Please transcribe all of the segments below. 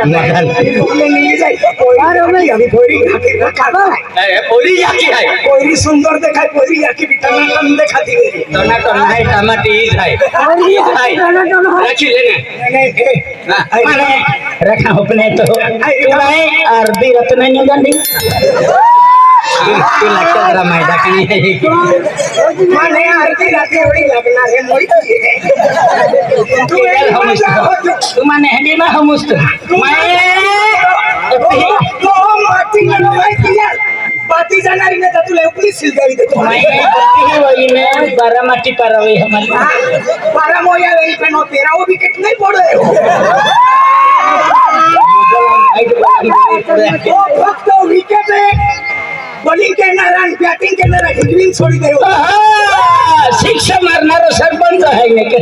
मदन बोले नहीं जाए यार मैं अभी पोरी आके रखा अरे पोरी याकी है पोरी सुंदर देखाय पोरी याकी भी टनाटन देखाती मेरी टनाटन है टमाटी है रखी लेने नहीं माने रखा अपने तो तुम्हें और भी रत्न नहीं गंदी तू लगता जरा मैदा कहीं है माने आरती राती बड़ी लगना है मोई तू माने है ना हम उस तो माटी में भाई किया बाती जाना रे तो तुले ऊपर सिल गई तो मैं ही वही में बारामती पर हुई हमारी पारा मोया वही पे नो तेरा वो भी कितने पड़े हो वो फक्त विकेट बॉलिंग के नारायण बैटिंग के नारायण हिटविंग छोड़ी दे शिक्षा मारनारो सरपंच है ने के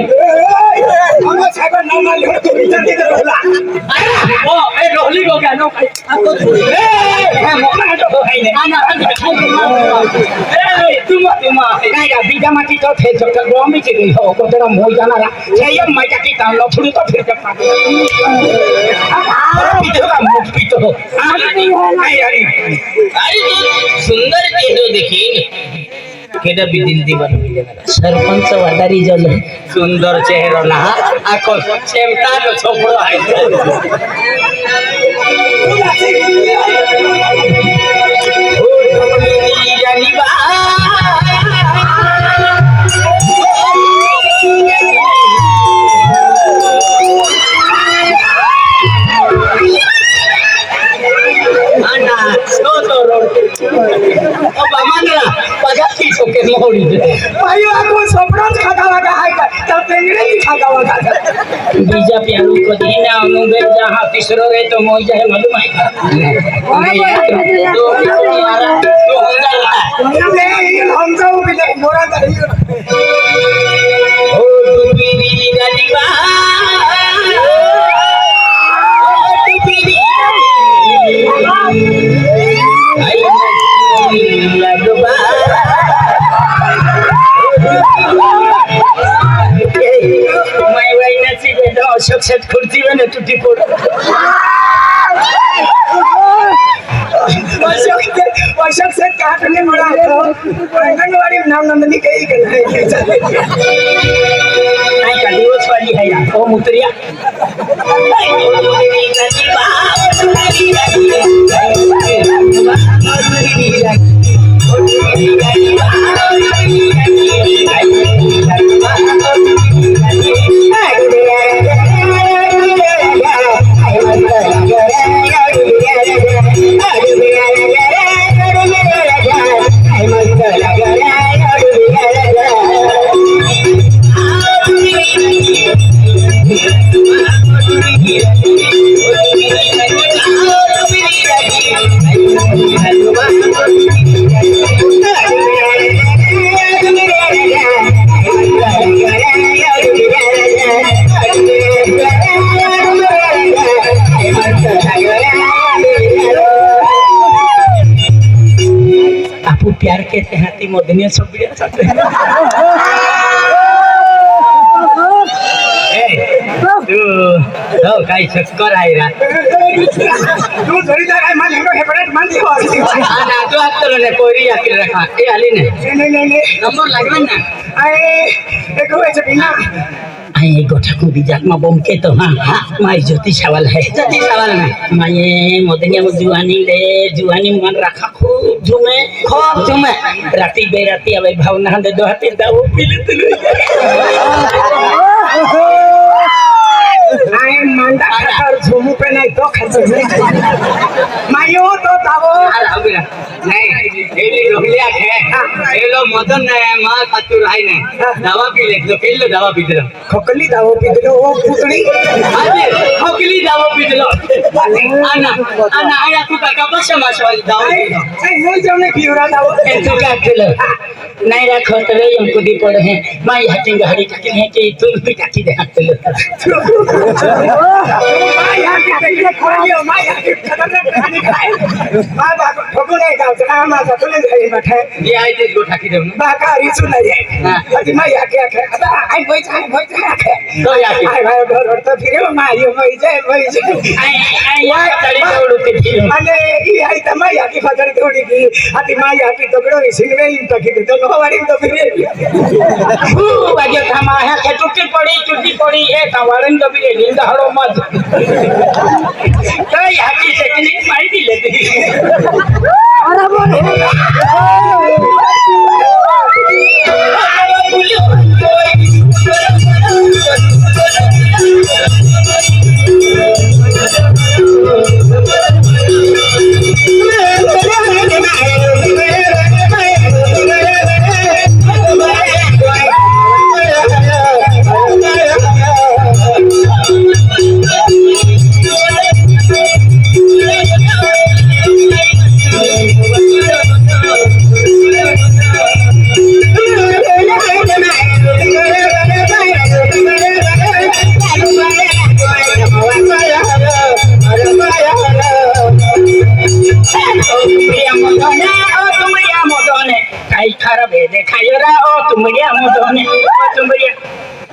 हम साहब नाम ले तो विचार दे रोला ओ ए रोहली को क्या नो आपको ए मोना तो है ने ए तुम काय का बीजा माटी तो थे तो गोमी के गई हो को तेरा मोई जाना रा ये ये माइका की तान लो थोड़ी तो फिर के पा पीतो का मुख पीतो नहीं है यार सुंदर चेहरो देखी केडा भी दिल दीवाना मिले सरपंच वादारी जल सुंदर चेहरो ना आको चेमटा नो छोकरो है भाइयों आपको सपना खाता वाला है तब तेंगड़े की खाता वाला बीजा प्यारू को दीना अनुबे जहां तीसरो रे तो मोई जाए मालूम है तो हम जाओ भी नहीं मोरा करियो ओ दुबीरी गलीबा सक्सेस खुर्ची में ने टूटी पड़ वर्षक से काटने मरा तो आंगनवाड़ी नाम नंदनी कही के नहीं का दिवस वाली है यार ओ मुतरिया प्यार के तहती मोदनिया सब बिया सकते हैं तू काय चक्कर आहे रा तू जोडीदार आहे मला एवढं हेपरेट मान दियो ना तू आतलो ने कोरी आके रखा ए आली ने नहीं नंबर लागला ना आए देखो ऐसे बिना आई गोठा को बिजाक में बम के तो हां माई ज्योति सवाल है ज्योति सवाल में माये मोदनिया में जुआनी मन रखा खूब झूमे राती बेराती अब भावना दे दो हाथी दाऊ पीले तुलु आए मंडा खातर झूमू पे नहीं तो खाते मायो तो तावो नहीं एली रोहलिया है एलो मदन ने मां खातुर है ने दवा पी ले तो केलो दवा पी दे खोकली दावो पीदलो ओ पुतड़ी अरे खोकली दवा पी दे आना आया तू का बस मास वाली दवा पी दो ए मोल जमने पिउरा दावो तू का केलो नहीं रखो तो रे हमको दी पड़े हैं माई हटिंग गाड़ी काटी है कि तू भी काटी दे हाथ लो माई आके कहिए खोलियो माई आके खतरनाक कहानी खाए मां बाप ठोको नहीं गाओ ना मां तुले जाई बैठे ये आई ते गोठा की देऊ बाका रिसु नाही आहे आधी मा याके आता आई बोय तो या की आई भाई घर तो फिरे मा यो बोय जाय आई तड़ी दौड़ू ते फिर અને ઈ આઈ તમા યાકી ફાજરી થોડી ગઈ આતી મા યાકી તગડો સિંગવે ઈ તકી દે તો નવાડી તો ફિરે વાગે થામા હે કે ચૂટી પડી એ કાવાળન દબી નીંદ હળો મત કઈ હાકી ટેકનિક મારી દી લેતી અરે બોલ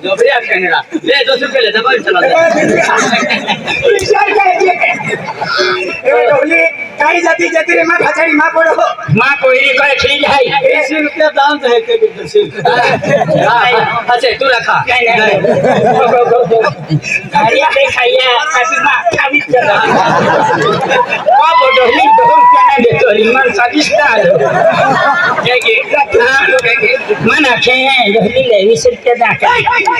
जोबरिया कहनेला ले 200 रुपए ले दबा चला વિચાર કરે છે એ ડોલી કાઈ જાતી જતી રે માં ખાચડી માં પડો मां कोई करे खी जाई 80 रुपया दाम तो है के अच्छा तू रखा हरिया पे खाइया काटी मां खावी चला ओ बोडोली दोम केना दे तोरी मन स्वादिष्ट आलो के मन आखे दोली ले 20 रुपया दा के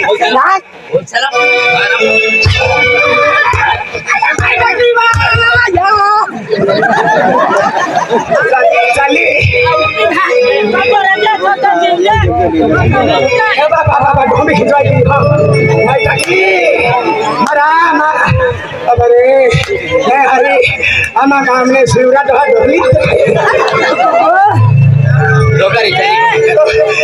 ओ चला ચાલી બાબા ઢોમી ખીચવાઈ ગઈ હા ભાઈ ચાલી મારા માં અરે હે હરી આમાં કામને શિવરાત હા ઢોલી ડોકારી ચલી